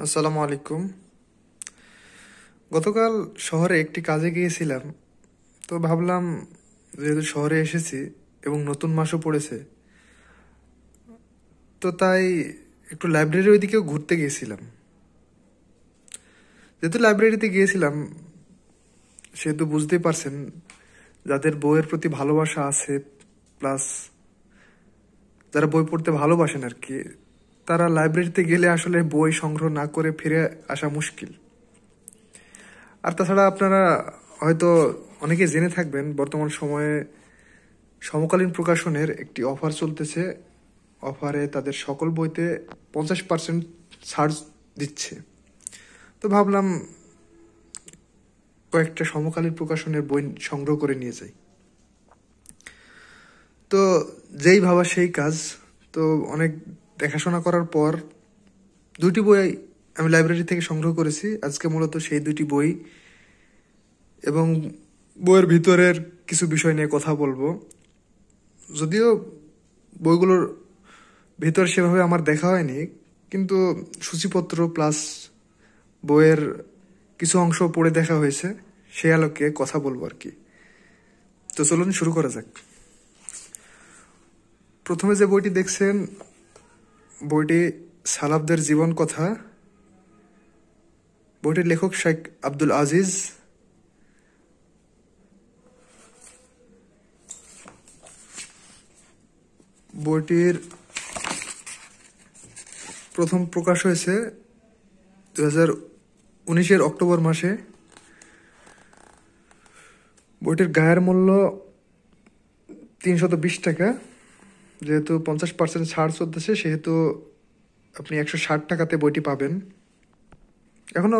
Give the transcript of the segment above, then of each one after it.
আসসালামু আলাইকুম। গতকাল শহরে একটি কাজে গিয়েছিলাম। তো ভাবলাম, যেহেতু শহরে এসেছি এবং নতুন মাসও পড়েছে, তো তাই একটু লাইব্রেরির ওইদিকেও ঘুরতে গিয়েছিলাম। যেহেতু লাইব্রেরিতে গিয়েছিলাম, সেহেতু বুঝতেই পারছেন, যাদের বইয়ের প্রতি ভালোবাসা আছে, প্লাস যারা বই পড়তে ভালোবাসেন আর কি, তারা লাইব্রেরিতে গেলে আসলে বই সংগ্রহ না করে ফিরে আসা মুশকিল। আর তাছাড়া আপনারা হয়তো অনেকে জেনে থাকবেন, বর্তমান সময়ে সমকালীন প্রকাশনের একটি অফার চলতেছে। অফারে তাদের সকল বইতে 50% ছাড় দিচ্ছে। তো ভাবলাম কয়েকটা সমকালীন প্রকাশনের বই সংগ্রহ করে নিয়ে যাই। তো যেই ভাবা সেই কাজ। তো অনেক দেখাশোনা করার পর দুইটি বই আমি লাইব্রেরি থেকে সংগ্রহ করেছি। আজকে মূলত সেই দুটি বই এবং বইয়ের ভিতরের কিছু বিষয় নিয়ে কথা বলবো। যদিও বইগুলোর ভিতর সেভাবে আমার দেখা হয়নি, কিন্তু সূচিপত্র প্লাস বইয়ের কিছু অংশ পড়ে দেখা হয়েছে, সে আলোকে কথা বলবো আর কি। তো চলুন শুরু করা যাক। প্রথমে যে বইটি দেখছেন, বইটি সালাফদের জীবন কথা। বইটির লেখক শেখ আব্দুল আজিজ। বইটির প্রথম প্রকাশ হয়েছে 2019 অক্টোবর মাসে। বইটির গায়ের মূল্য 320 টাকা। যেহেতু 50% ছাড় চলতেছে, সেহেতু আপনি 160 টাকাতে বইটি পাবেন। এখনো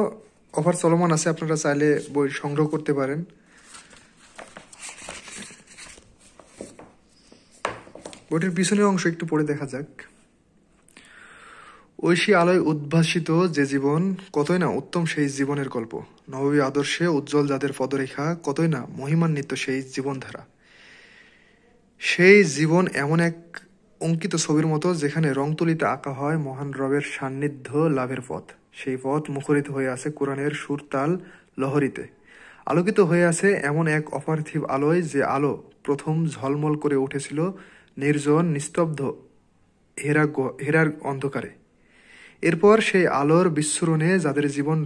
অফার চলমান আছে, আপনারা চাইলে বই সংগ্রহ করতে পারেন। বইটির পিছনের অংশ একটু পড়ে দেখা যাক। ঐশী আলোয় উদ্ভাসিত যে জীবন, কতই না উত্তম সেই জীবনের গল্প। নববী আদর্শে উজ্জ্বল যাদের পদরেখা, কতই না মহিমান্বিত সেই জীবনধারা। সেই জীবন এমন এক অঙ্কিত ছবির মতো, যেখানে রং তুলিতে আঁকা হয় মহান রবের সান্নিধ্য লাভের পথ। সেই পথ মুখরিত হয়ে আছে কোরআনের সুরতাল লহরীতে। আলোকিত হয়ে আছে এমন এক অপার্থিব আলোয়, যে আলো প্রথম ঝলমল করে উঠেছিল নির্জন নিস্তব্ধ হেরার অন্ধকারে। এরপর সেই আলোর বিস্ফোরণে যাদের জীবন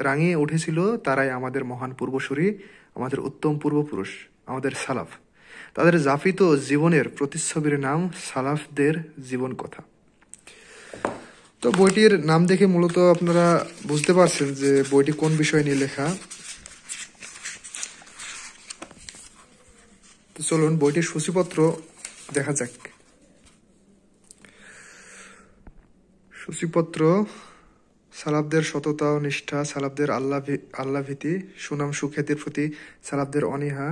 রাঙিয়ে উঠেছিল, তারাই আমাদের মহান পূর্বসূরি, আমাদের উত্তম পূর্বপুরুষ, আমাদের সালাফ। তাদের জাফিত জীবনের প্রতিচ্ছবির নাম সালাফদের জীবন কথা। তো বইটির নাম দেখে মূলত আপনারা বুঝতে পারছেন যে বইটি কোন বিষয় নিয়ে লেখা। তো চলুন বইটির সূচিপত্র দেখা যাক। সূচিপত্র: সালাফদের সততা ও নিষ্ঠা, সালাফদের আল্লাহ ভীতি, সুনাম সুখ্যাতির প্রতি সালাফদের অনীহা।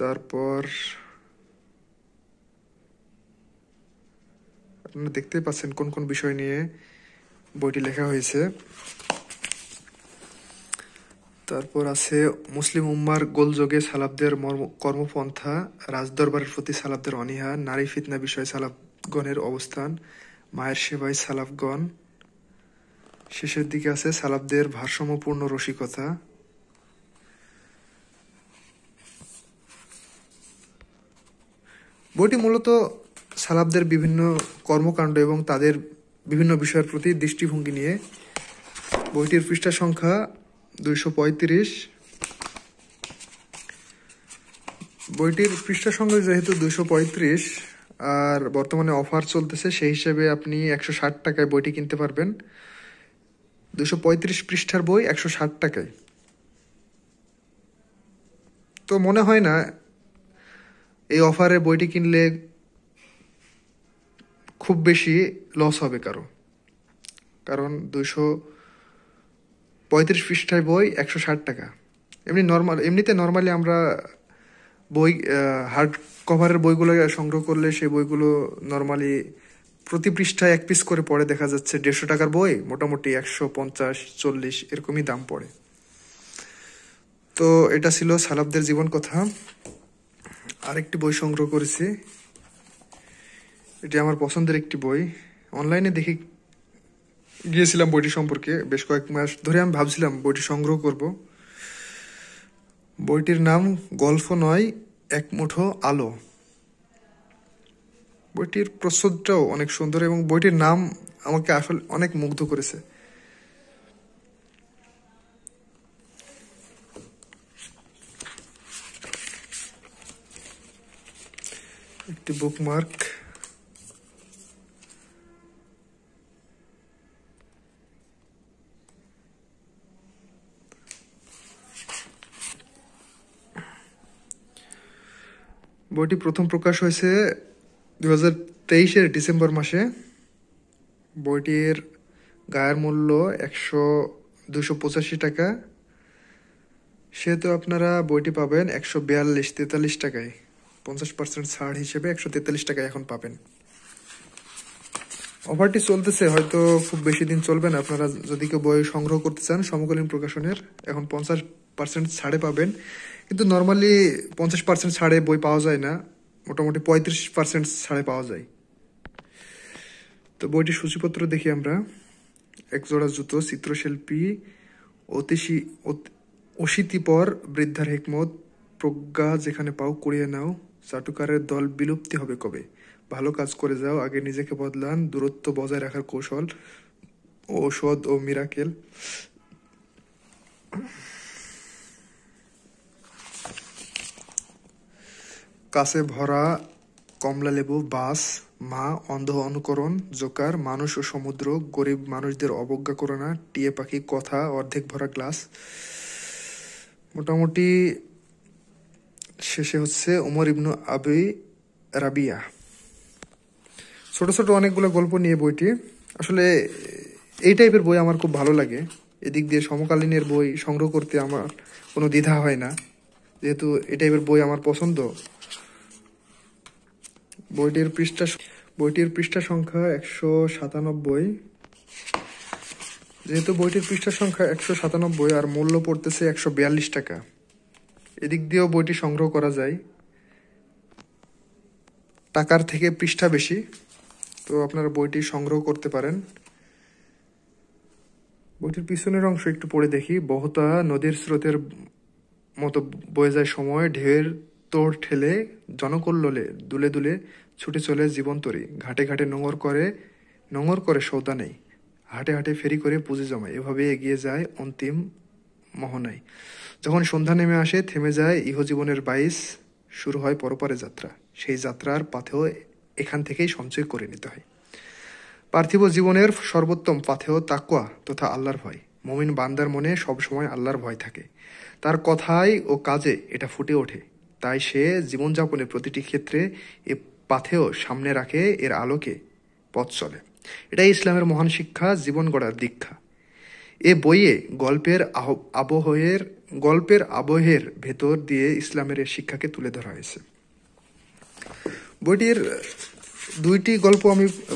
তারপর আপনারা দেখতেই পাচ্ছেন কোন কোন বিষয় নিয়ে বইটি লেখা হয়েছে। তারপর আছে মুসলিম উম্মার গোলযোগে সালাফদের কর্মপন্থা, রাজদরবারের প্রতি সালাফদের অনীহা, নারী ফিতনা বিষয়ে সালাফগণের অবস্থান, মায়ের সেবায় সালাফগণ। শেষের দিকে আছে সালাফদের ভারসাম্যপূর্ণ রসিকতা। বইটি মূলত সালাফদের বিভিন্ন কর্মকাণ্ড এবং তাদের বিভিন্ন বিষয়ের প্রতি দৃষ্টিভঙ্গি নিয়ে। বইটির পৃষ্ঠা সংখ্যা 235। বইটির পৃষ্ঠা সংখ্যা যেহেতু 235 আর বর্তমানে অফার চলতেছে, সেই হিসেবে আপনি 160 টাকায় বইটি কিনতে পারবেন। 235 পৃষ্ঠার বই 160 টাকায়। তো মনে হয় না এই অফারে বইটি কিনলে খুব বেশি লস হবে কারণ 235 পৃষ্ঠায় বই 160 টাকা। এমনিতে নর্মালি আমরা বই হার্ড কভারের বইগুলো সংগ্রহ করলে সেই বইগুলো নর্মালি প্রতি পৃষ্ঠায় 1 পিস করে পড়ে, দেখা যাচ্ছে 150 টাকার বই মোটামুটি 150-40 এরকমই দাম পড়ে। তো এটা ছিল সালাফদের জীবন কথা। আরেকটি বই সংগ্রহ করেছি, এটি আমার পছন্দের একটি বই। অনলাইনে দেখে গিয়েছিলাম বইটি সম্পর্কে। বেশ কয়েক মাস ধরে আমি ভাবছিলাম বইটি সংগ্রহ করব। বইটির নাম গল্প নয়, এক মুঠো আলো। বইটির প্রচ্ছদটাও অনেক সুন্দর এবং বইটির নাম আমাকে আসলে অনেক মুগ্ধ করেছে। একটি বুকমার্ক। বইটি প্রথম প্রকাশ হয়েছে 2023-এর ডিসেম্বর মাসে। বইটির গায়ের মূল্য 285 টাকা। সেহেতু আপনারা বইটি পাবেন 142-43 টাকায়। 50% ছাড় হিসেবে 143 টাকায় এখন পাবেন। অফারটি চলতেছে, হয়তো খুব বেশি দিন চলবে না। আপনারা যদি কেউ বই সংগ্রহ করতে চান সমকালীন প্রকাশনের, এখন 50% ছাড়ে পাবেন। কিন্তু নর্মালি 50% ছাড়ে বই পাওয়া যায় না, মোটামুটি 35% ছাড়ে পাওয়া যায়। তো বইটির সূচিপত্র দেখি আমরা। একজোড়া জুতো, চিত্রশিল্পী, অশীতিপর বৃদ্ধার হিকমত, প্রজ্ঞা যেখানে পাও কুড়িয়ে নাও, চাটুকারের দল বিলুপ্তি হবে কবে, ভালো কাজ করে যাও, আগে নিজেকে বদলান, দূরত্ব বজায় রাখার কৌশল, ঔষধ ও মিরাকেল। কাছে ভরা কমলালেবু, বাস, মা, অন্ধ অনুকরণ, জোকার, মানুষ ও সমুদ্র, গরিব মানুষদের অবজ্ঞা করো না, টিয়ে পাখি, কথা, অর্ধেক ভরা গ্লাস। মোটামুটি শেষে হচ্ছে ওমর ইবনু আবি রাবিয়া। ছোট ছোট অনেকগুলো গল্প নিয়ে বইটি। আসলে এই টাইপের বই আমার খুব ভালো লাগে। এদিক দিয়ে সমকালীনের বই সংগ্রহ করতে আমার কোনো দ্বিধা হয় না, যেহেতু এই টাইপের বই আমার পছন্দ। বইটির পৃষ্ঠা সংখ্যা 197। যেহেতু বইটির পৃষ্ঠা সংখ্যা 197 আর মূল্য পড়তেছে 142 টাকা, এদিক দিয়েও বইটি সংগ্রহ করা যায়। টাকার থেকে পৃষ্ঠা বেশি, তো আপনারা বইটি সংগ্রহ করতে পারেন। বইটির পিছনের অংশ একটু পড়ে দেখি। বহুতা নদীর স্রোতের মতো বয়ে যায় সময়, ঢেউয়ের তোড় ঠেলে জনকল্লোলে দুলে দুলে ছুটে চলে জীবন তরী, ঘাটে ঘাটে নোঙর করে সৌদা নেই, হাটে হাটে ফেরি করে পুঁজি জমায়, এভাবে এগিয়ে যায় অন্তিম মোহনায়। যখন সন্ধ্যা নেমে আসে থেমে যায় ইহজীবনের বাইশ, শুরু হয় পরপারে যাত্রা। সেই যাত্রার পাথেও এখান থেকেই সঞ্চয় করে নিতে হয়। পার্থিব জীবনের সর্বোত্তম পাথেয় তাকওয়া তথা আল্লাহর ভয়। মুমিন বান্দার মনে সবসময় আল্লাহর ভয় থাকে, তার কথায় ও কাজে এটা ফুটে ওঠে। তাই সে জীবনযাপনের প্রতিটি ক্ষেত্রে এ পাথেয় সামনে রাখে, এর আলোকে পথ চলে। এটাই ইসলামের মহান শিক্ষা, জীবন গড়ার দীক্ষা। এ বইয়ে গল্পের আবহের ভেতর দিয়ে ইসলামের এ শিক্ষাকে তুলে ধরা হয়েছে। বইটির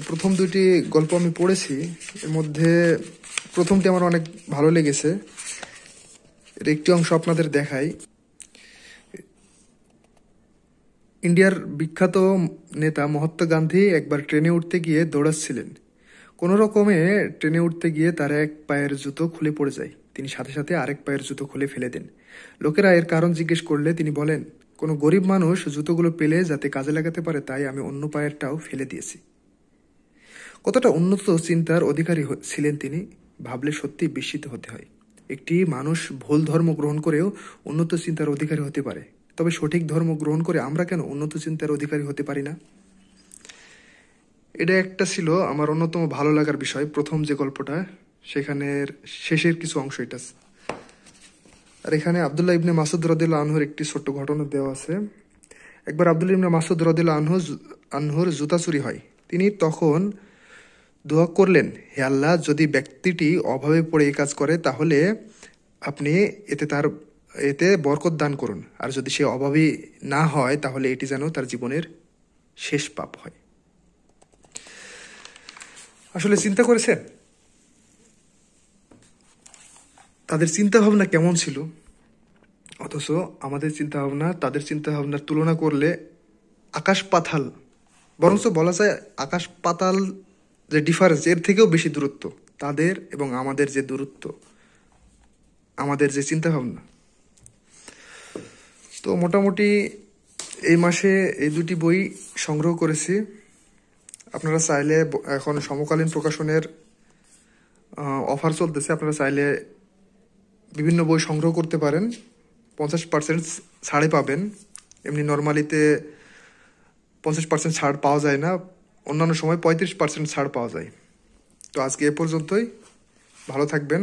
প্রথম দুইটি গল্প আমি পড়েছি। এর মধ্যে প্রথমটি আমার অনেক ভালো লেগেছে। এর একটি অংশ আপনাদের দেখাই। ইন্ডিয়ার বিখ্যাত নেতা মহাত্মা গান্ধী একবার ট্রেনে উঠতে গিয়ে দৌড়াচ্ছিলেন। কোনো রকমে ট্রেনে উঠতে গিয়ে তার এক পায়ের জুতো খুলে পড়ে যায়। তিনি সাথে সাথে আরেক পায়ের জুতো খুলে ফেলে দেন। লোকেরা এর কারণ জিজ্ঞেস করলে তিনি বলেন, কোনো গরিব মানুষ জুতোগুলো পেলে যাতে কাজে লাগাতে পারে, তাই আমি অন্য পায়েরটাও ফেলে দিয়েছি। কতটা উন্নত চিন্তার অধিকারী ছিলেন তিনি, ভাবলে সত্যি বিস্মিত হতে হয়। একটি মানুষ ভুল ধর্ম গ্রহণ করেও উন্নত চিন্তার অধিকারী হতে পারে, তবে সঠিক ধর্ম গ্রহণ করে আমরা কেন উন্নত চিন্তার অধিকারী হতে পারি না? এটা একটা ছিল আমার অন্যতম ভালো লাগার বিষয়। প্রথম যে গল্পটা, সেখানের শেষের কিছু অংশ এটা। আর এখানে আব্দুল্লাহ ইবনে মাসুদ রাদিয়াল্লাহু আনহুর একটি ছোট্ট ঘটনা দেওয়া আছে। একবার আব্দুল্লাহ ইবনে মাসুদ রাদিয়াল্লাহু আনহুর জুতা চুরি হয়। তিনি তখন দোয়া করলেন, হে আল্লাহ, যদি ব্যক্তিটি অভাবে পড়ে এই কাজ করে তাহলে আপনি এতে বরকত দান করুন, আর যদি সে অভাবী না হয় তাহলে এটি যেন তার জীবনের শেষ পাপ হয়। আসলে চিন্তা করেছেন তাদের চিন্তা ভাবনা কেমন ছিল? অথচ আমাদের চিন্তা ভাবনা তাদের চিন্তা ভাবনার তুলনা করলে আকাশ পাতাল, বরঞ্চ বলা যায় আকাশ পাতাল যে ডিফারেন্স, এর থেকেও বেশি দূরত্ব তাদের এবং আমাদের, যে দূরত্ব, আমাদের যে চিন্তাভাবনা। তো মোটামুটি এই মাসে এই দুটি বই সংগ্রহ করেছি। আপনারা চাইলে, এখন সমকালীন প্রকাশনের অফার চলতেছে, আপনারা চাইলে বিভিন্ন বই সংগ্রহ করতে পারেন, 50% ছাড়ে পাবেন। এমনি নর্মালিতে 50% ছাড় পাওয়া যায় না, অন্যান্য সময় 35% ছাড় পাওয়া যায়। তো আজকে এ পর্যন্তই, ভালো থাকবেন।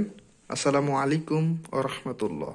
আসসালামু আলাইকুম ওয়া রাহমাতুল্লাহ।